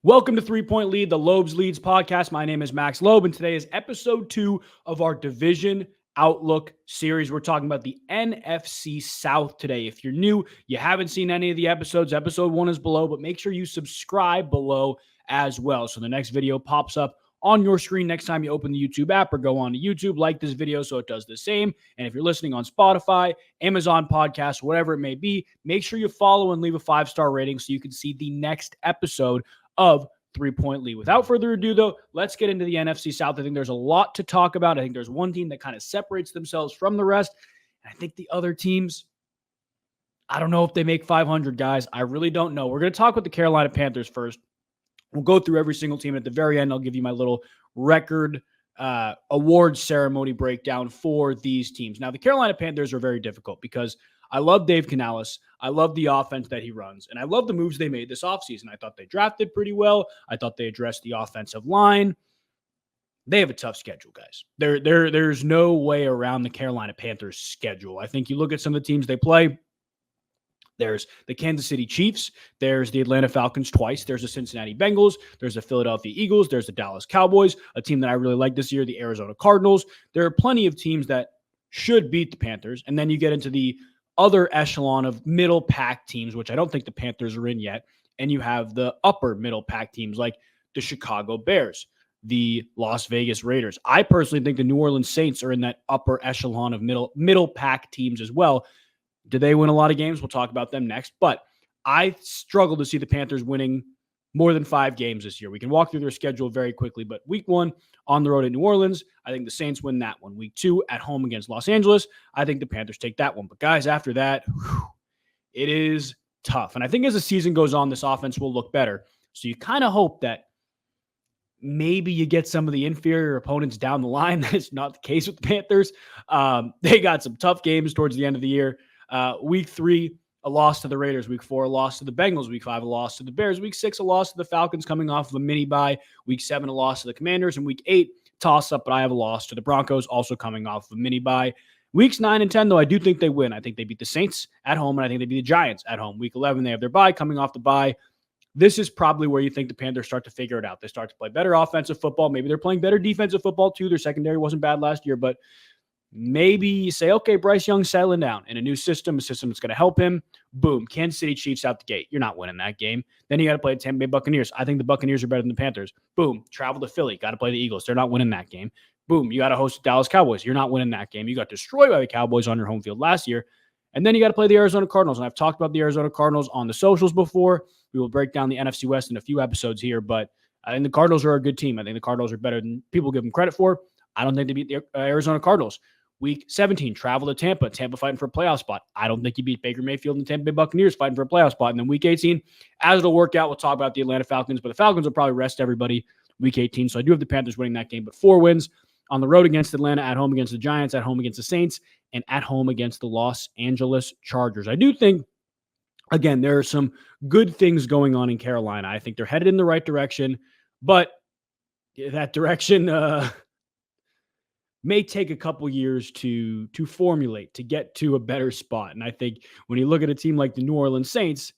Welcome to 3 Point Lead, the Loeb's Leads podcast. My name is Max Loeb, and today is episode 2 of our Division Outlook series. We're talking about the NFC South today. If you're new, you haven't seen any of the episodes, episode 1 is below, but make sure you subscribe below as well. So the next video pops up on your screen next time you open the YouTube app or go on to YouTube. Like this video so it does the same. And if you're listening on Spotify, Amazon Podcasts, whatever it may be, make sure you follow and leave a 5-star rating so you can see the next episode of 3 Point Lead. Without further ado, though, let's get into the NFC South. I think there's a lot to talk about. I think there's one team that kind of separates themselves from the rest. And I think the other teams, I don't know if they make 500, guys. I really don't know. We're going to talk with the Carolina Panthers first. We'll go through every single team. At the very end, I'll give you my little record awards ceremony breakdown for these teams. Now, the Carolina Panthers are very difficult because I love Dave Canales. I love the offense that he runs, and I love the moves they made this offseason. I thought they drafted pretty well. I thought they addressed the offensive line. They have a tough schedule, guys. There's no way around the Carolina Panthers' schedule. I think you look at some of the teams they play. There's the Kansas City Chiefs. There's the Atlanta Falcons twice. There's the Cincinnati Bengals. There's the Philadelphia Eagles. There's the Dallas Cowboys, a team that I really like this year, the Arizona Cardinals. There are plenty of teams that should beat the Panthers, and then you get into the other echelon of middle pack teams, which I don't think the Panthers are in yet. And you have the upper middle pack teams like the Chicago Bears, the Las Vegas Raiders. I personally think the New Orleans Saints are in that upper echelon of middle pack teams as well. Do they win a lot of games? We'll talk about them next. But I struggle to see the Panthers winning more than 5 games this year. We can walk through their schedule very quickly, but week 1 on the road at New Orleans, I think the Saints win that one. Week 2 at home against Los Angeles, I think the Panthers take that one. But guys, after that, it is tough. And I think as the season goes on, this offense will look better. So you kind of hope that maybe you get some of the inferior opponents down the line. That is not the case with the Panthers. They got some tough games towards the end of the year. Week 3, a loss to the Raiders. Week 4, a loss to the Bengals. Week 5, a loss to the Bears. Week 6, a loss to the Falcons coming off of a mini bye. Week 7, a loss to the Commanders. And Week 8, toss up, but I have a loss to the Broncos, also coming off of a mini bye. Weeks 9 and 10, though, I do think they win. I think they beat the Saints at home, and I think they beat the Giants at home. Week 11, they have their bye, coming off the bye. This is probably where you think the Panthers start to figure it out. They start to play better offensive football. Maybe they're playing better defensive football, too. Their secondary wasn't bad last year, but maybe you say, okay, Bryce Young's settling down in a new system, a system that's going to help him. Boom, Kansas City Chiefs out the gate. You're not winning that game. Then you got to play the Tampa Bay Buccaneers. I think the Buccaneers are better than the Panthers. Boom, travel to Philly. Got to play the Eagles. They're not winning that game. Boom, you got to host the Dallas Cowboys. You're not winning that game. You got destroyed by the Cowboys on your home field last year. And then you got to play the Arizona Cardinals. And I've talked about the Arizona Cardinals on the socials before. We will break down the NFC West in a few episodes here, but I think the Cardinals are a good team. I think the Cardinals are better than people give them credit for. I don't think they beat the Arizona Cardinals. Week 17, travel to Tampa. Tampa fighting for a playoff spot. I don't think you beat Baker Mayfield and the Tampa Bay Buccaneers fighting for a playoff spot. And then week 18, as it'll work out, we'll talk about the Atlanta Falcons, but the Falcons will probably rest everybody week 18. So I do have the Panthers winning that game, but 4 wins on the road against Atlanta, at home against the Giants, at home against the Saints, and at home against the Los Angeles Chargers. I do think, again, there are some good things going on in Carolina. I think they're headed in the right direction, but that direction may take a couple years to formulate, to get to a better spot. And I think when you look at a team like the New Orleans Saints,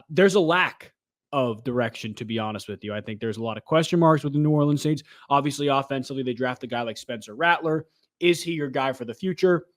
there's a lack of direction, to be honest with you. I think there's a lot of question marks with the New Orleans Saints. Obviously, offensively, they draft a guy like Spencer Rattler. Is he your guy for the future?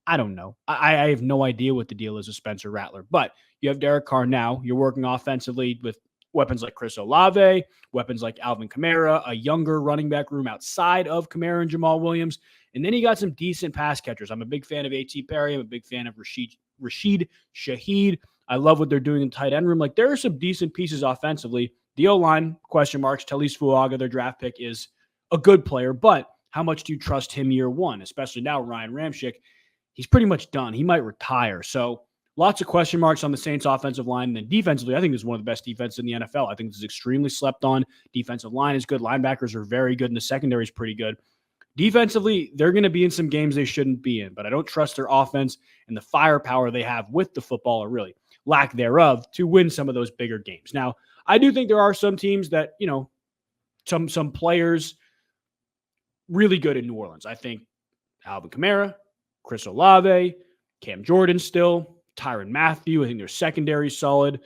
I don't know. I have no idea what the deal is with Spencer Rattler. But you have Derek Carr now. You're working offensively with weapons like Chris Olave, weapons like Alvin Kamara, a younger running back room outside of Kamara and Jamal Williams. And then you got some decent pass catchers. I'm a big fan of A.T. Perry. I'm a big fan of Rashid Shaheed. I love what they're doing in tight end room. Like, there are some decent pieces offensively. The O-line, question marks. Talise Fuaga, their draft pick, is a good player, but how much do you trust him year one? Especially now, Ryan Ramczyk, he's pretty much done. He might retire. So lots of question marks on the Saints offensive line. And then defensively, I think this is one of the best defenses in the NFL. I think this is extremely slept on. Defensive line is good. Linebackers are very good, and the secondary is pretty good. Defensively, they're going to be in some games they shouldn't be in, but I don't trust their offense and the firepower they have with the football, or really lack thereof, to win some of those bigger games. Now, I do think there are some teams that, you know, some players really good in New Orleans. I think Alvin Kamara, Chris Olave, Cam Jordan still, Tyrann Mathieu. I think their secondary is solid.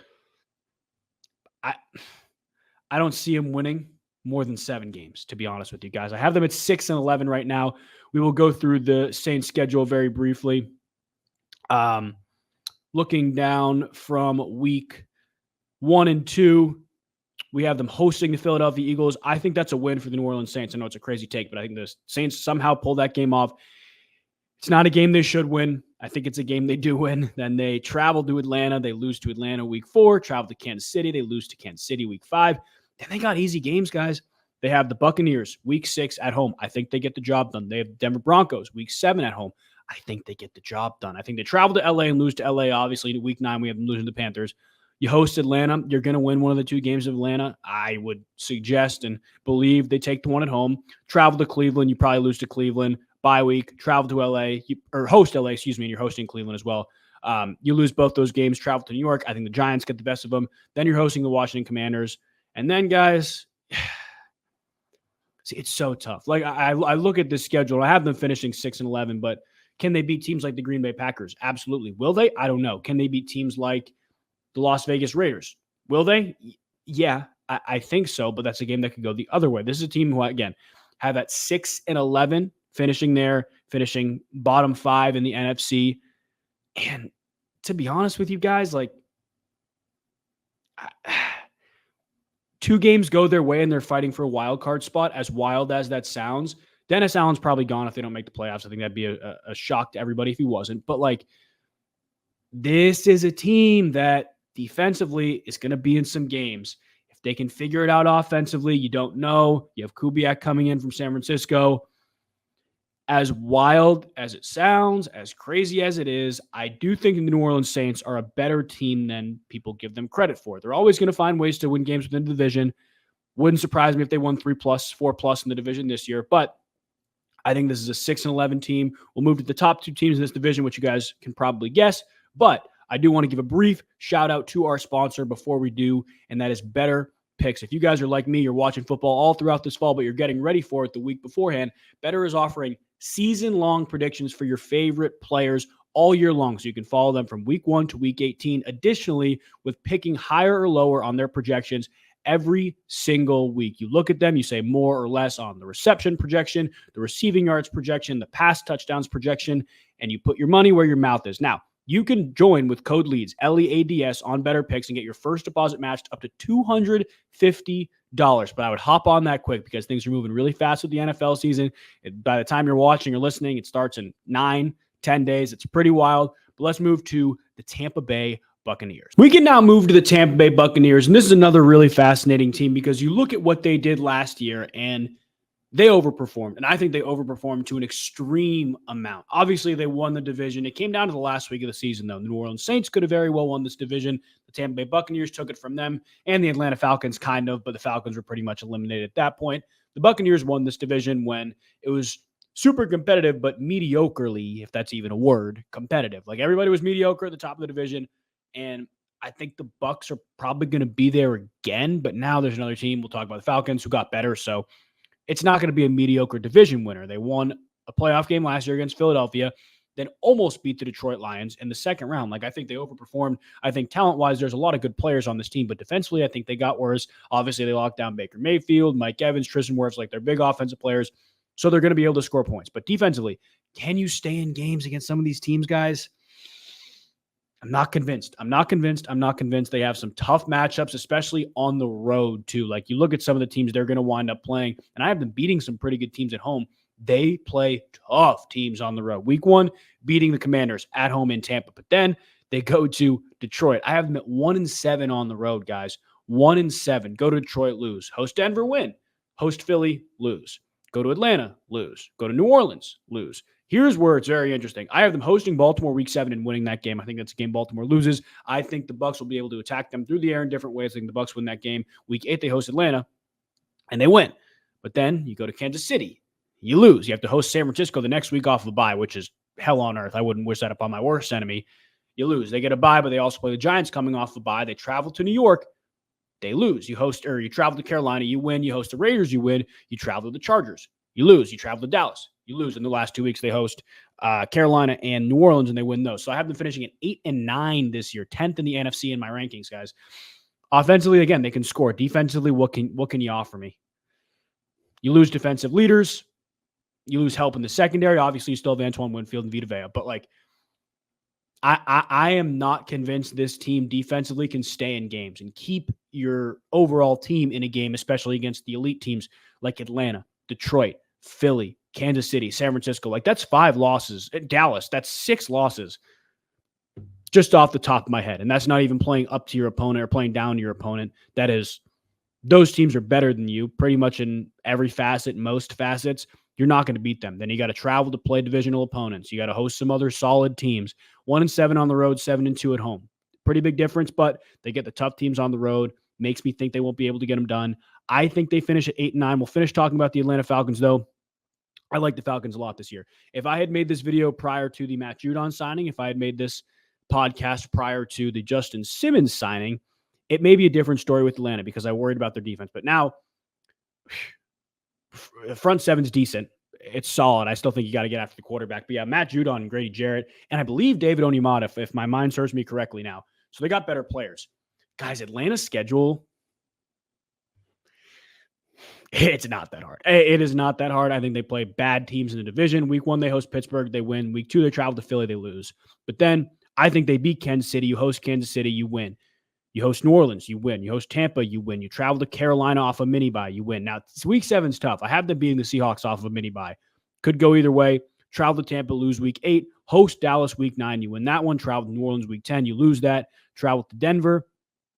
I don't see them winning more than 7 games, to be honest with you guys. I have them at 6-11 right now. We will go through the Saints schedule very briefly. Looking down from week 1 and 2, we have them hosting the Philadelphia Eagles. I think that's a win for the New Orleans Saints. I know it's a crazy take, but I think the Saints somehow pull that game off. It's not a game they should win. I think it's a game they do win. Then they travel to Atlanta. They lose to Atlanta week 4, travel to Kansas City. They lose to Kansas City week 5. Then they got easy games, guys. They have the Buccaneers week 6 at home. I think they get the job done. They have Denver Broncos week 7 at home. I think they get the job done. I think they travel to LA and lose to LA. Obviously, to week 9, we have them losing to the Panthers. You host Atlanta, you're going to win one of the 2 games of Atlanta. I would suggest and believe they take the one at home. Travel to Cleveland, you probably lose to Cleveland. Bye week, travel to LA, or host LA, and you're hosting Cleveland as well. You lose both those games, travel to New York. I think the Giants get the best of them. Then you're hosting the Washington Commanders. And then, guys, see, it's so tough. Like, I look at this schedule. I have them finishing 6-11, but can they beat teams like the Green Bay Packers? Absolutely. Will they? I don't know. Can they beat teams like the Las Vegas Raiders? Will they? Yeah, I think so, but that's a game that could go the other way. This is a team who, again, have at 6-11, finishing bottom 5 in the NFC. And to be honest with you guys, like, 2 games go their way and they're fighting for a wild card spot, as wild as that sounds. Dennis Allen's probably gone if they don't make the playoffs. I think that'd be a shock to everybody if he wasn't. But, like, this is a team that defensively is going to be in some games. If they can figure it out offensively, you don't know. You have Kubiak coming in from San Francisco. As wild as it sounds, as crazy as it is, I do think the New Orleans Saints are a better team than people give them credit for. They're always going to find ways to win games within the division. Wouldn't surprise me if they won 3+, 4+ in the division this year, but I think this is a 6-11 team. We'll move to the top 2 teams in this division, which you guys can probably guess, but I do want to give a brief shout out to our sponsor before we do, and that is Better Picks. If you guys are like me, you're watching football all throughout this fall, but you're getting ready for it the week beforehand, Better is offering season-long predictions for your favorite players all year long, so you can follow them from week 1 to week 18. Additionally, with picking higher or lower on their projections every single week. You look at them, you say more or less on the reception projection, the receiving yards projection, the pass touchdowns projection, and you put your money where your mouth is. Now, you can join with code LEADS, LEADS, on Better Picks and get your first deposit matched up to $250. But I would hop on that quick because things are moving really fast with the NFL season. By the time you're watching or listening, it starts in 9-10 days. It's pretty wild. But let's move to the Tampa Bay Buccaneers. We can now move to the Tampa Bay Buccaneers, and this is another really fascinating team because you look at what they did last year, and they overperformed, and I think they overperformed to an extreme amount. Obviously, they won the division. It came down to the last week of the season, though. The New Orleans Saints could have very well won this division. The Tampa Bay Buccaneers took it from them, and the Atlanta Falcons kind of, but the Falcons were pretty much eliminated at that point. The Buccaneers won this division when it was super competitive, but mediocrely, if that's even a word, competitive. Like, everybody was mediocre at the top of the division, and I think the Bucs are probably going to be there again, but now there's another team. We'll talk about the Falcons who got better, so it's not going to be a mediocre division winner. They won a playoff game last year against Philadelphia, then almost beat the Detroit Lions in the second round. Like, I think they overperformed. I think talent-wise, there's a lot of good players on this team, but defensively, I think they got worse. Obviously, they locked down Baker Mayfield, Mike Evans, Tristan Wirfs, like, they're big offensive players, so they're going to be able to score points. But defensively, can you stay in games against some of these teams, guys? I'm not convinced. I'm not convinced. They have some tough matchups, especially on the road, too. Like, you look at some of the teams they're going to wind up playing, and I have them beating some pretty good teams at home. They play tough teams on the road. Week 1, beating the Commanders at home in Tampa, but then they go to Detroit. I have them at 1-7 on the road, guys. 1-7. Go to Detroit, lose. Host Denver, win. Host Philly, lose. Go to Atlanta, lose. Go to New Orleans, lose. Here's where it's very interesting. I have them hosting Baltimore week 7 and winning that game. I think that's a game Baltimore loses. I think the Bucs will be able to attack them through the air in different ways. I think the Bucs win that game. Week 8, they host Atlanta, and they win. But then you go to Kansas City. You lose. You have to host San Francisco the next week off of a bye, which is hell on earth. I wouldn't wish that upon my worst enemy. You lose. They get a bye, but they also play the Giants coming off a bye. They travel to New York. They lose. You travel to Carolina. You win. You host the Raiders. You win. You travel to the Chargers. You lose. You travel to Dallas. You lose. In the last 2 weeks, they host Carolina and New Orleans, and they win those. So I have them finishing at 8-9 this year, 10th in the NFC in my rankings, guys. Offensively, again, they can score. Defensively, what can you offer me? You lose defensive leaders. You lose help in the secondary. Obviously, you still have Antoine Winfield and Vita Vea. But, like, I am not convinced this team defensively can stay in games and keep your overall team in a game, especially against the elite teams like Atlanta, Detroit, Philly, Kansas City, San Francisco. Like, that's 5 losses. Dallas, that's 6 losses just off the top of my head. And that's not even playing up to your opponent or playing down to your opponent. That is, those teams are better than you pretty much in every facet, most facets. You're not going to beat them. Then you got to travel to play divisional opponents. You got to host some other solid teams. 1-7 on the road, 7-2 at home. Pretty big difference, but they get the tough teams on the road. Makes me think they won't be able to get them done. I think they finish at 8-9. We'll finish talking about the Atlanta Falcons, though. I like the Falcons a lot this year. If I had made this video prior to the Matt Judon signing, if I had made this podcast prior to the Justin Simmons signing, it may be a different story with Atlanta because I worried about their defense. But now, front seven's decent. It's solid. I still think you got to get after the quarterback. But yeah, Matt Judon and Grady Jarrett, and I believe David Onyemata, if my mind serves me correctly now. So they got better players. Guys, Atlanta's schedule, it's not that hard. It is not that hard. I think they play bad teams in the division. Week 1, they host Pittsburgh. They win. Week 2, they travel to Philly. They lose. But then I think they beat Kansas City. You host Kansas City. You win. You host New Orleans, you win. You host Tampa, you win. You travel to Carolina off a mini bye, you win. Now, week 7's tough. I have them beating the Seahawks off of a mini bye. Could go either way. Travel to Tampa, lose week 8. Host Dallas week 9, you win that one. Travel to New Orleans week 10, you lose that. Travel to Denver,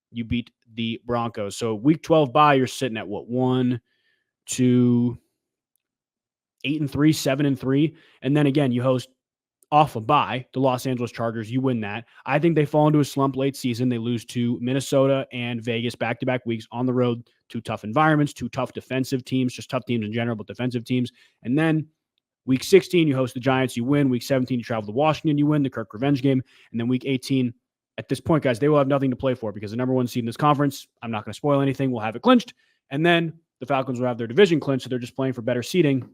you beat the Broncos. So week 12 bye, you're sitting at what? 1, 2, 8-3, 7-3. And then again, you host off a bye, the Los Angeles Chargers, you win that. I think they fall into a slump late season. They lose to Minnesota and Vegas back-to-back weeks on the road, 2 tough environments, 2 tough defensive teams, just tough teams in general, but defensive teams. And then week 16, you host the Giants, you win. Week 17, you travel to Washington, you win the Kirk revenge game. And then week 18, at this point, guys, they will have nothing to play for because the number 1 seed in this conference, I'm not going to spoil anything, we'll have it clinched. And then the Falcons will have their division clinched, so they're just playing for better seeding.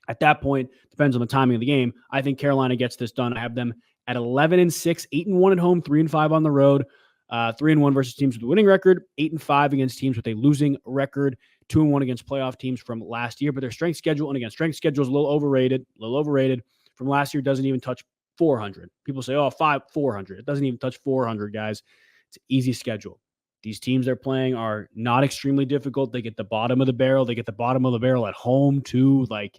At that point, depends on the timing of the game. I think Carolina gets this done. I have them at 11-6, 8-1 at home, 3-5 on the road, 3-1 versus teams with a winning record, 8-5 against teams with a losing record, 2-1 against playoff teams from last year. But their strength schedule, and again, strength schedule is a little overrated. From last year, doesn't even touch 400. People say, 400. It doesn't even touch 400, guys. It's an easy schedule. These teams they're playing are not extremely difficult. They get the bottom of the barrel. They get the bottom of the barrel at home, too. Like,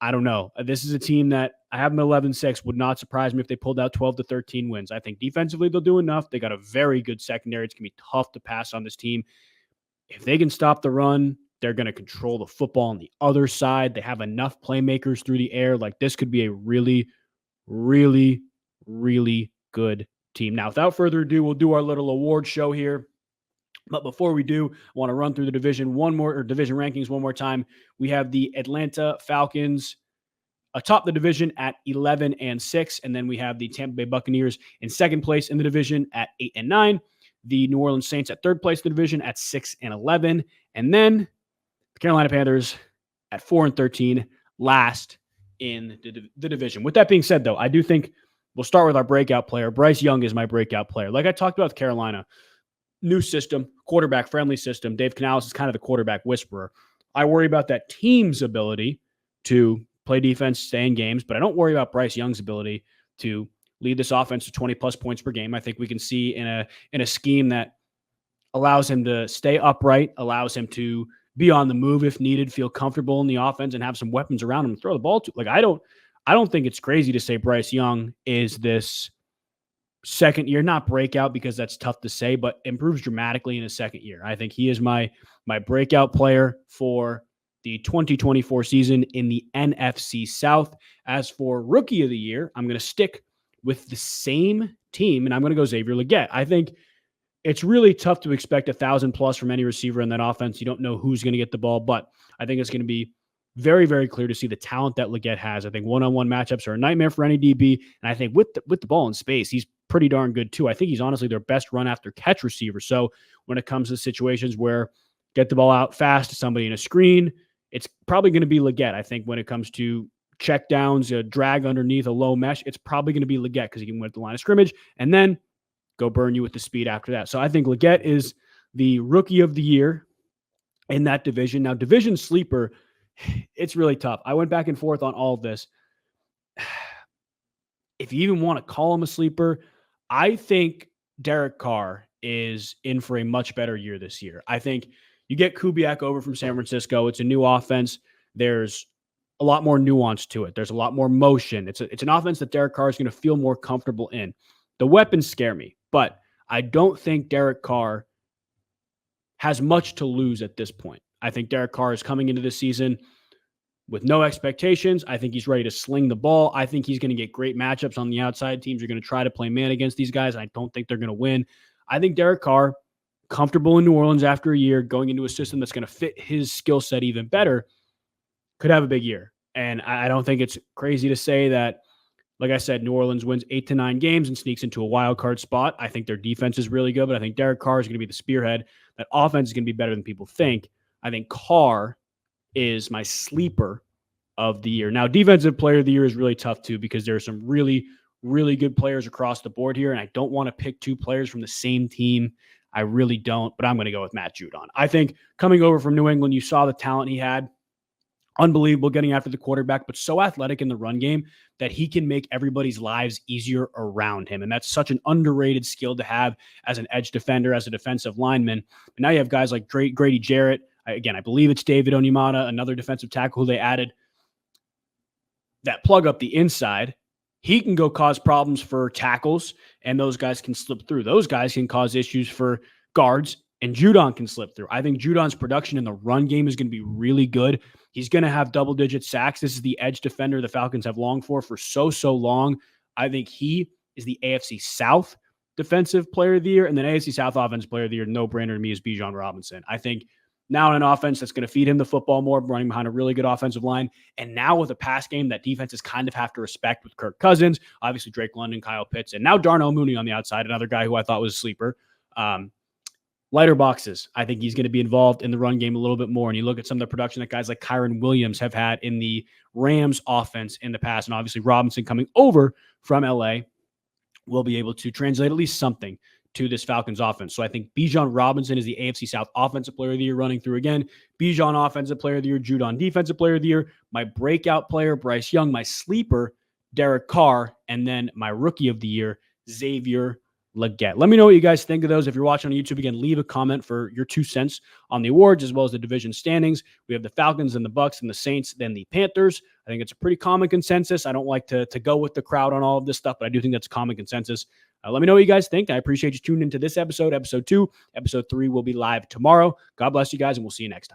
I don't know. This is a team that I have them 11-6. Would not surprise me if they pulled out 12-13 wins. I think defensively they'll do enough. They got a very good secondary. It's going to be tough to pass on this team. If they can stop the run, they're going to control the football on the other side. They have enough playmakers through the air. Like, this could be a really, really, really good team. Now, without further ado, we'll do our little award show here. But before we do, I want to run through the division division rankings one more time. We have the Atlanta Falcons atop the division at 11-6, and then we have the Tampa Bay Buccaneers in second place in the division at 8-9. The New Orleans Saints at third place in the division at 6-11, and then the Carolina Panthers at 4-13, last in the division. With that being said, though, I do think we'll start with our breakout player. Bryce Young is my breakout player. Like I talked about with Carolina, new system, quarterback-friendly system. Dave Canales is kind of the quarterback whisperer. I worry about that team's ability to play defense, stay in games, but I don't worry about Bryce Young's ability to lead this offense to 20-plus points per game. I think we can see in a scheme that allows him to stay upright, allows him to be on the move if needed, feel comfortable in the offense, and have some weapons around him to throw the ball to. Like, I don't think it's crazy to say Bryce Young is this second year, not breakout because that's tough to say, but improves dramatically in his second year. I think he is my breakout player for the 2024 season in the NFC South. As for rookie of the year, I'm going to stick with the same team, and I'm going to go Xavier Legette. I think it's really tough to expect 1,000+ from any receiver in that offense. You don't know who's going to get the ball, but I think it's going to be very, very clear to see the talent that Legette has. I think one-on-one matchups are a nightmare for any DB, and I think with the ball in space, he's pretty darn good too. I think he's honestly their best run after catch receiver. So when it comes to situations where get the ball out fast to somebody in a screen, it's probably going to be Legette. I think when it comes to check downs, a drag underneath a low mesh, it's probably going to be Legette because he can win at the line of scrimmage. And then go burn you with the speed after that. So I think Leggett is the rookie of the year in that division. Now, division sleeper, it's really tough. I went back and forth on all of this. If you even want to call him a sleeper, I think Derek Carr is in for a much better year this year. I think you get Kubiak over from San Francisco. It's a new offense. There's a lot more nuance to it. There's a lot more motion. It's an offense that Derek Carr is going to feel more comfortable in. The weapons scare me, but I don't think Derek Carr has much to lose at this point. I think Derek Carr is coming into this season with no expectations. I think he's ready to sling the ball. I think he's going to get great matchups on the outside. Teams are going to try to play man against these guys. I don't think they're going to win. I think Derek Carr, comfortable in New Orleans after a year, going into a system that's going to fit his skill set even better, could have a big year. And I don't think it's crazy to say that, like I said, New Orleans wins 8 to 9 games and sneaks into a wild card spot. I think their defense is really good, but I think Derek Carr is going to be the spearhead. That offense is going to be better than people think. I think Carr is my sleeper of the year. Now, defensive player of the year is really tough too, because there are some really, really good players across the board here. And I don't want to pick two players from the same team. I really don't, but I'm going to go with Matt Judon. I think coming over from New England, you saw the talent he had. Unbelievable getting after the quarterback, but so athletic in the run game that he can make everybody's lives easier around him. And that's such an underrated skill to have as an edge defender, as a defensive lineman. And now you have guys like Grady Jarrett. Again, I believe it's David Onyemata, another defensive tackle who they added, that plug up the inside. He can go cause problems for tackles, and those guys can slip through. Those guys can cause issues for guards, and Judon can slip through. I think Judon's production in the run game is going to be really good. He's going to have double-digit sacks. This is the edge defender the Falcons have longed for so long. I think he is the AFC South Defensive Player of the Year, and then AFC South Offensive Player of the Year, no-brainer to me, is Bijan Robinson. I think now in an offense that's going to feed him the football more, running behind a really good offensive line, and now with a pass game that defenses kind of have to respect with Kirk Cousins, obviously Drake London, Kyle Pitts, and now Darnell Mooney on the outside, another guy who I thought was a sleeper. Lighter boxes. I think he's going to be involved in the run game a little bit more. And you look at some of the production that guys like Kyron Williams have had in the Rams offense in the past. And obviously Robinson coming over from LA will be able to translate at least something to this Falcons offense. So I think Bijan Robinson is the AFC South Offensive Player of the Year running through again. Bijan Offensive Player of the Year, Judon Defensive Player of the Year, my breakout player, Bryce Young, my sleeper, Derek Carr, and then my Rookie of the Year, Xavier Leggett. Let me know what you guys think of those. If you're watching on YouTube, again, leave a comment for your 2 cents on the awards as well as the division standings. We have the Falcons and the Bucs and the Saints, then the Panthers. I think it's a pretty common consensus. I don't like to go with the crowd on all of this stuff, but I do think that's a common consensus. Let me know what you guys think. I appreciate you tuning into this episode, episode 2. Episode 3 will be live tomorrow. God bless you guys, and we'll see you next time.